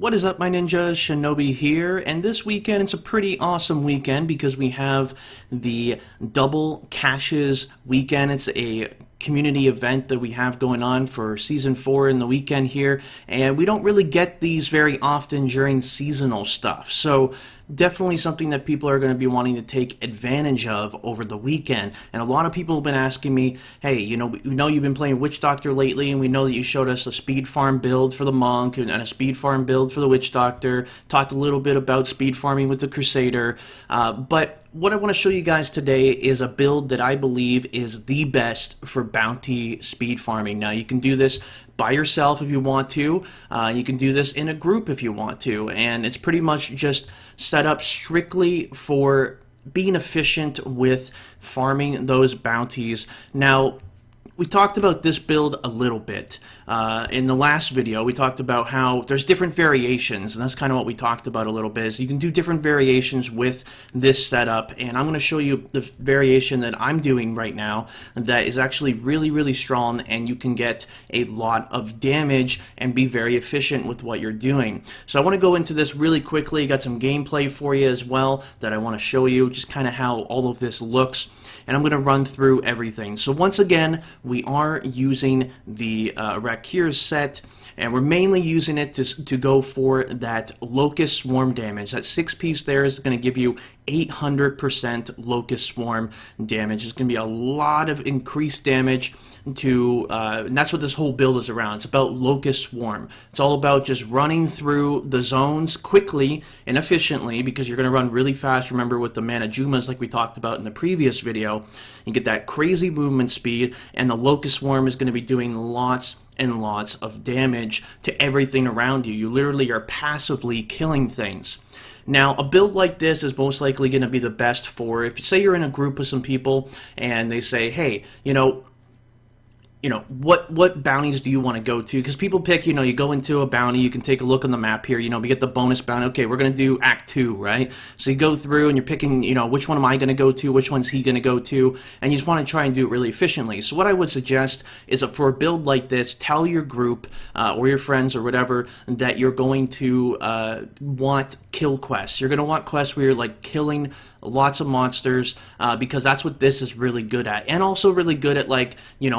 What is up, my ninjas? Shinobi here, and this weekend it's a pretty awesome weekend because we have the Double Caches weekend. It's a community event that we have going on for Season 4 in the weekend here, and we don't really get these very often during seasonal stuff, so definitely something that people are going to be wanting to take advantage of over the weekend. And a lot of people have been asking me, hey, we know you've been playing Witch Doctor lately, and we know that you showed us a speed farm build for the Monk and a speed farm build for the Witch Doctor, talked a little bit about speed farming with the Crusader, but what I want to show you guys today is a build that I believe is the best for bounty speed farming. Now, you can do this by yourself if you want to. You can do this in a group if you want to. And it's pretty much just set up strictly for being efficient with farming those bounties. Now, we talked about this build a little bit. In the last video, we talked about how there's different variations, and that's kind of what we talked about a little bit, is you can do different variations with this setup, and I'm going to show you the variation that I'm doing right now that is actually really, really strong, and you can get a lot of damage and be very efficient with what you're doing. So I want to go into this really quickly. Got some gameplay for you as well that I want to show you, just kind of how all of this looks, and I'm going to run through everything. So once again, we are using the Rakir set, and we're mainly using it to go for that Locust Swarm damage. That 6-piece there is going to give you 800% Locust Swarm damage. It's going to be a lot of increased damage to, and that's what this whole build is around. It's about Locust Swarm. It's all about just running through the zones quickly and efficiently, because you're going to run really fast. Remember, with the Mana Jumas, like we talked about in the previous video, you get that crazy movement speed, and the Locust Swarm is going to be doing lots and lots of damage to everything around you. You literally are passively killing things. Now, a build like this is most likely going to be the best for, if you say you're in a group with some people and they say, hey, what bounties do you want to go to? Because people pick, you go into a bounty, you can take a look on the map here, we get the bonus bounty. Okay, we're going to do Act 2, right? So you go through and you're picking, which one am I going to go to, which one's he going to go to, and you just want to try and do it really efficiently. So what I would suggest is that for a build like this, tell your group or your friends or whatever that you're going to want kill quests. You're going to want quests where you're like killing lots of monsters, because that's what this is really good at, and also really good at, like,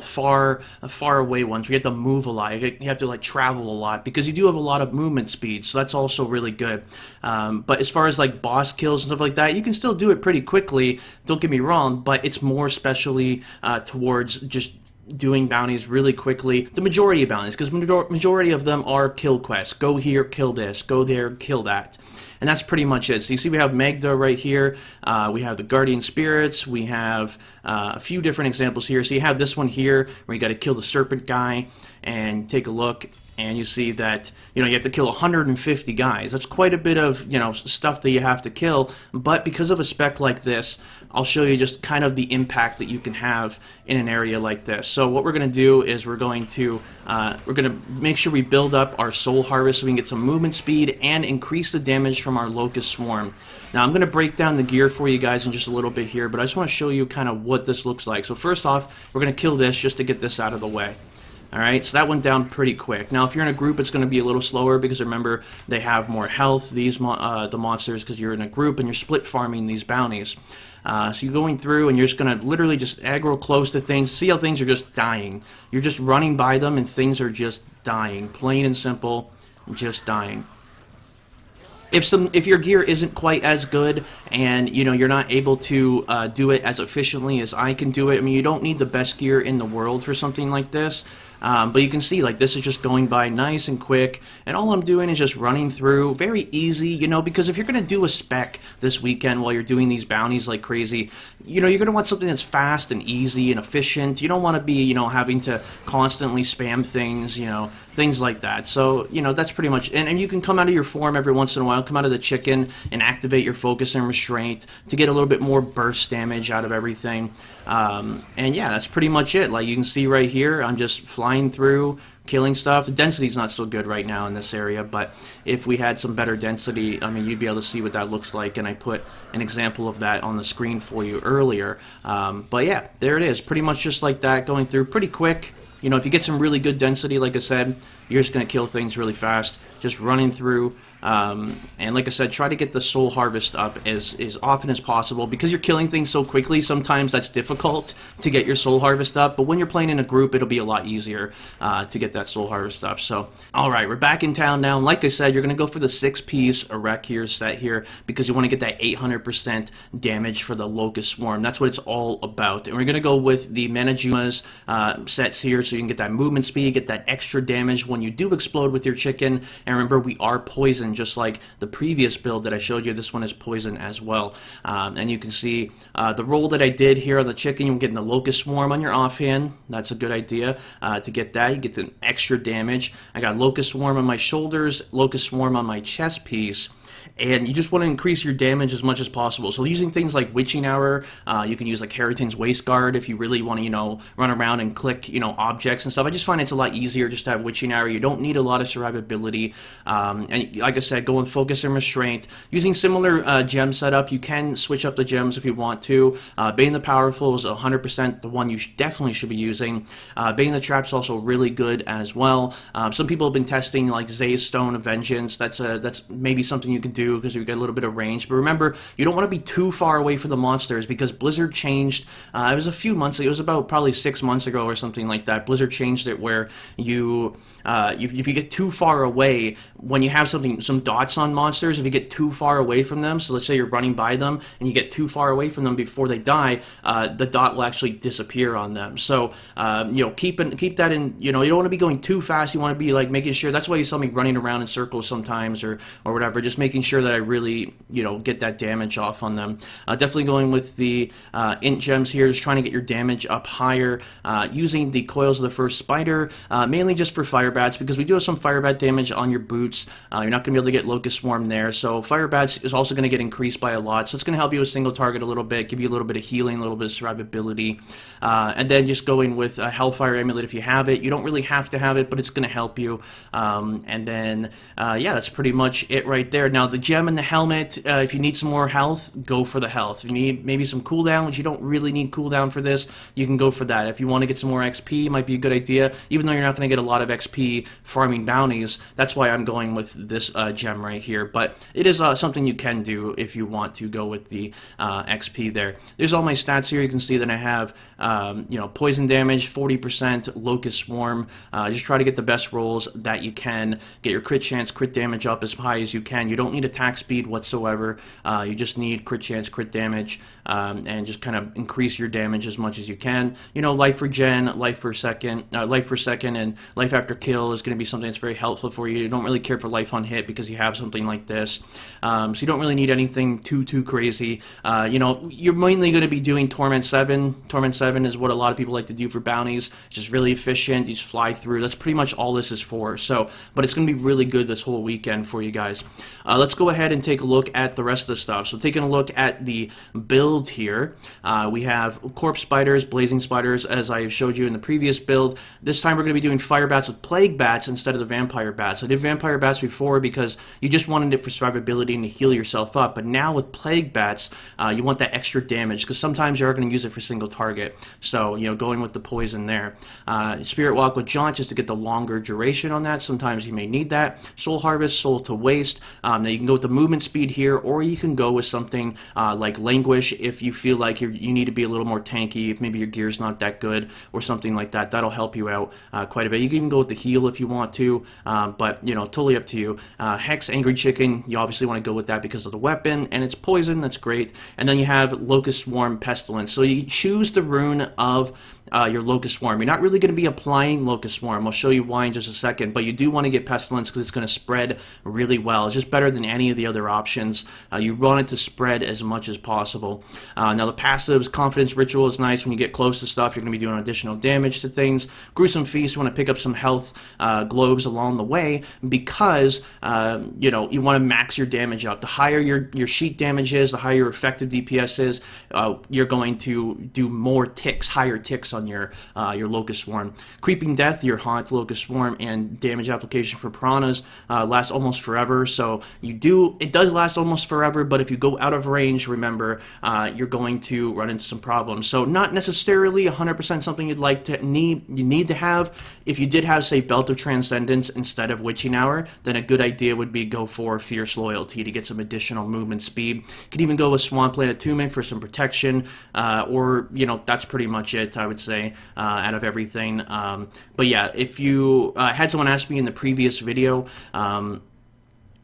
far away ones where you have to move a lot. You have to like travel a lot, because you do have a lot of movement speed, so that's also really good. But as far as like boss kills and stuff like that, you can still do it pretty quickly, don't get me wrong, but it's more especially towards just doing bounties really quickly. The majority of bounties, because majority of them are kill quests. Go here, kill this. Go there, kill that. And that's pretty much it. So you see we have Magda right here. We have the Guardian Spirits. We have a few different examples here. So you have this one here where you got to kill the Serpent guy, and take a look, and you see that you have to kill 150 guys. That's quite a bit of stuff that you have to kill. But because of a spec like this, I'll show you just kind of the impact that you can have in an area like this. So what we're going to do is we're going to make sure we build up our Soul Harvest so we can get some movement speed and increase the damage from our Locust Swarm. Now I'm going to break down the gear for you guys in just a little bit here, but I just want to show you kind of what this looks like. So first off, we're going to kill this just to get this out of the way. Alright, so that went down pretty quick. Now, if you're in a group, it's going to be a little slower, because remember, they have more health, the monsters, because you're in a group and you're split farming these bounties. So you're going through and you're just going to literally just aggro close to things. See how things are just dying. You're just running by them and things are just dying. Plain and simple, just dying. If your gear isn't quite as good and you're not able to do it as efficiently as I can do it, I mean, you don't need the best gear in the world for something like this. But you can see, like, this is just going by nice and quick, and all I'm doing is just running through, very easy, because if you're going to do a spec this weekend while you're doing these bounties like crazy, you're going to want something that's fast and easy and efficient. You don't want to be, having to constantly spam things, things like that. So, that's pretty much, and you can come out of your form every once in a while, come out of the chicken and activate your focus and restraint to get a little bit more burst damage out of everything. And yeah, that's pretty much it. Like you can see right here, I'm just flying through, killing stuff. The density's not so good right now in this area, but if we had some better density, I mean, you'd be able to see what that looks like, and I put an example of that on the screen for you earlier. But yeah, there it is. Pretty much just like that, going through pretty quick. If you get some really good density, like I said, you're just going to kill things really fast. just running through. And like I said, try to get the soul harvest up as often as possible, because you're killing things so quickly. Sometimes that's difficult to get your soul harvest up, but when you're playing in a group, it'll be a lot easier to get that soul harvest up. So, all right, we're back in town now. And like I said, you're going to go for the 6-piece erect here set here, because you want to get that 800% damage for the Locust Swarm. That's what it's all about. And we're going to go with the Manajuma's sets here, so you can get that movement speed, get that extra damage when you do explode with your chicken. And remember, we are poisoned, just like the previous build that I showed you. This one is poison as well. And you can see the roll that I did here on the chicken. You're getting the Locust Swarm on your offhand. That's a good idea to get that. You get an extra damage. I got Locust Swarm on my shoulders, Locust Swarm on my chest piece. And you just want to increase your damage as much as possible. So using things like Witching Hour, you can use like Harrington's Waist Guard if you really want to, run around and click, objects and stuff. I just find it's a lot easier just to have Witching Hour. You don't need a lot of survivability. And like I said, go with Focus and Restraint. Using similar gem setup, you can switch up the gems if you want to. Bane the Powerful is 100% the one you definitely should be using. Bane the Trap's also really good as well. Some people have been testing like Zay's Stone of Vengeance. That's maybe something you can do, because you get a little bit of range. But remember, you don't want to be too far away from the monsters, because Blizzard changed, it was a few months, it was about probably 6 months ago or something like that. Blizzard changed it where you, if you get too far away, when you have some dots on monsters, if you get too far away from them, so let's say you're running by them and you get too far away from them before they die, the dot will actually disappear on them. So, keep that in, you don't want to be going too fast. You want to be like making sure, that's why you saw me running around in circles sometimes or whatever, just making sure that I really, get that damage off on them. Definitely going with the int gems here, just trying to get your damage up higher, using the Coils of the First Spider, mainly just for fire bats, because we do have some fire bat damage on your boots. You're not going to be able to get Locust Swarm there, so fire bats is also going to get increased by a lot, so it's going to help you with single target a little bit, give you a little bit of healing, a little bit of survivability, and then just going with a Hellfire Amulet if you have it. You don't really have to have it, but it's going to help you, and then, yeah, that's pretty much it right there. Now, the gem and the helmet, if you need some more health, go for the health. If you need maybe some cooldown, which you don't really need cooldown for this, you can go for that. If you want to get some more XP, might be a good idea, even though you're not going to get a lot of XP farming bounties. That's why I'm going with this gem right here, but it is something you can do if you want to go with the XP there. There's all my stats here. You can see that I have, poison damage, 40%, Locust Swarm. Just try to get the best rolls that you can, get your crit chance, crit damage up as high as you can. You don't need attack speed whatsoever. You just need crit chance, crit damage, and just kind of increase your damage as much as you can. Life regen, life per second, and life after kill is going to be something that's very helpful for you. You don't really care for life on hit because you have something like this. So you don't really need anything too crazy. You're mainly going to be doing Torment 7. Torment 7 is what a lot of people like to do for bounties. It's just really efficient. You just fly through. That's pretty much all this is for. So, but it's going to be really good this whole weekend for you guys. Let's go ahead and take a look at the rest of the stuff. So taking a look at the build here, we have Corpse Spiders, Blazing Spiders, as I showed you in the previous build. This time we're going to be doing Fire Bats with Plague Bats instead of the Vampire Bats. I did Vampire Bats before because you just wanted it for survivability and to heal yourself up, but now with Plague Bats, you want that extra damage, because sometimes you are going to use it for single target. So, going with the poison there. Spirit Walk with Jaunt, just to get the longer duration on that. Sometimes you may need that. Soul Harvest, Soul to Waste. Now you can go with the movement speed here, or you can go with something like Languish if you feel like you need to be a little more tanky, if maybe your gear's not that good, or something like that. That'll help you out quite a bit. You can even go with the heal if you want to, but, totally up to you. Hex, Angry Chicken, you obviously want to go with that because of the weapon, and it's poison, that's great. And then you have Locust Swarm, Pestilence. So you choose the rune of your Locust Swarm. You're not really going to be applying Locust Swarm. I'll show you why in just a second, but you do want to get Pestilence because it's going to spread really well. It's just better than any of the other options. You want it to spread as much as possible. Now the passives, Confidence Ritual is nice. When you get close to stuff, you're going to be doing additional damage to things. Gruesome Feast, you want to pick up some health globes along the way because, you want to max your damage out. The higher your sheet damage is, the higher your effective DPS is, you're going to do more ticks, higher ticks on your Locust Swarm. Creeping Death, your Haunt, Locust Swarm, and damage application for Piranhas lasts almost forever. So it does last almost forever, but if you go out of range, remember, you're going to run into some problems. So not necessarily 100% something you need to have. If you did have, say, Belt of Transcendence instead of Witching Hour, then a good idea would be go for Fierce Loyalty to get some additional movement speed. You can even go with Swampland Attunement for some protection, or, that's pretty much it, I would say, out of everything. But yeah, if you had someone ask me in the previous video,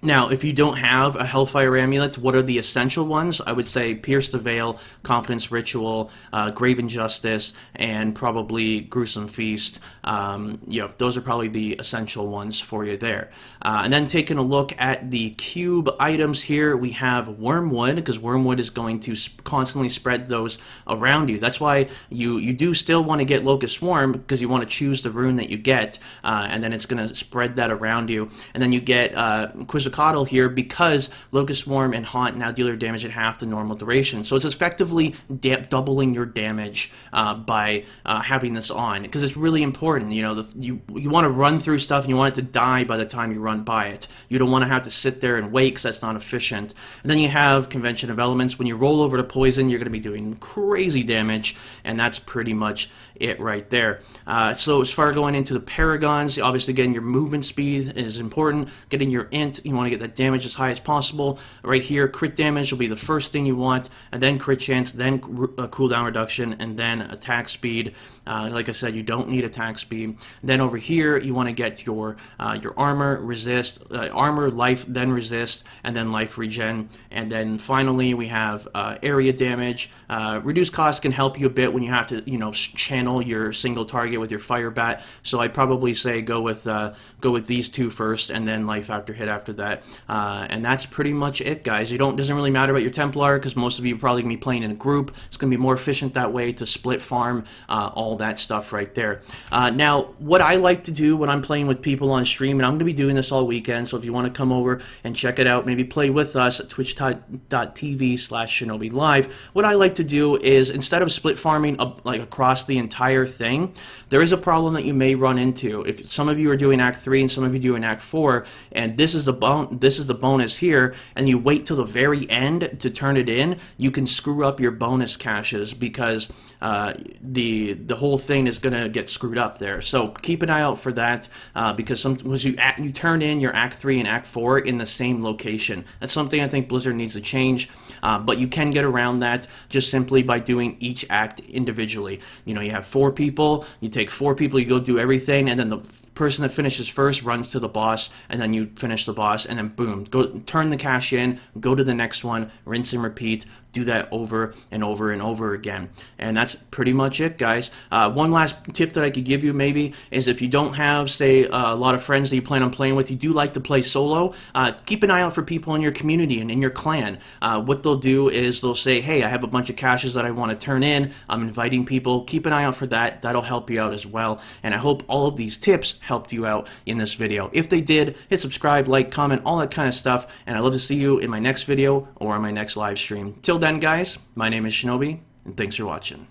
now, if you don't have a Hellfire Amulet, what are the essential ones? I would say Pierce the Veil, Confidence Ritual, Grave Injustice, and probably Gruesome Feast. Those are probably the essential ones for you there. And then taking a look at the cube items here, we have Wormwood, because Wormwood is going to constantly spread those around you. That's why you do still want to get Locust Swarm, because you want to choose the rune that you get, and then it's going to spread that around you. And then you get Quetzalcoatl here, because Locust Swarm and Haunt now deal your damage at half the normal duration. So it's effectively doubling your damage by having this on, because it's really important. You want to run through stuff and you want it to die by the time you run by it. You don't want to have to sit there and wait, because that's not efficient. And then you have Convention of Elements. When you roll over to poison, you're going to be doing crazy damage, and that's pretty much it right there. So as far as going into the Paragons, obviously getting your movement speed is important. Getting your int, you want to get that damage as high as possible. Right here, crit damage will be the first thing you want, and then crit chance, then cooldown reduction, and then attack speed. Like I said, you don't need attack speed. Then over here, you want to get your armor, resist, armor, life, then resist, and then life regen. And then finally, we have area damage. Reduced cost can help you a bit when you have to, channel your single target with your fire bat. So I'd probably say go with these two first, and then life after hit after that. And that's pretty much it, guys. Doesn't really matter about your Templar, because most of you are probably gonna be playing in a group. It's gonna be more efficient that way to split farm, all that stuff right there. Now, what I like to do when I'm playing with people on stream, and I'm gonna be doing this all weekend, so if you want to come over and check it out, maybe play with us at twitch.tv/Shinobi Live, what I like to do is, instead of split farming like across the entire thing, there is a problem that you may run into. If some of you are doing Act 3 and some of you doing Act 4, and this is the bonus here, and you wait till the very end to turn it in, you can screw up your bonus caches, because the whole thing is going to get screwed up there. So keep an eye out for that, because sometimes you turn in your Act 3 and Act 4 in the same location. That's something I think Blizzard needs to change, but you can get around that just simply by doing each act individually. You have 4 people, you take 4 people, you go do everything, and then the person that finishes first runs to the boss, and then you finish the boss, and then boom, go turn the cache in, go to the next one, rinse and repeat. Do that over and over and over again. And that's pretty much it, guys. One last tip that I could give you maybe is, if you don't have, say, a lot of friends that you plan on playing with, you do like to play solo, keep an eye out for people in your community and in your clan. What they'll do is they'll say, hey, I have a bunch of caches that I want to turn in. I'm inviting people. Keep an eye out for that. That'll help you out as well. And I hope all of these tips helped you out in this video. If they did, hit subscribe, like, comment, all that kind of stuff. And I'd love to see you in my next video or on my next live stream. Till then, guys, my name is Shinobi, and thanks for watching.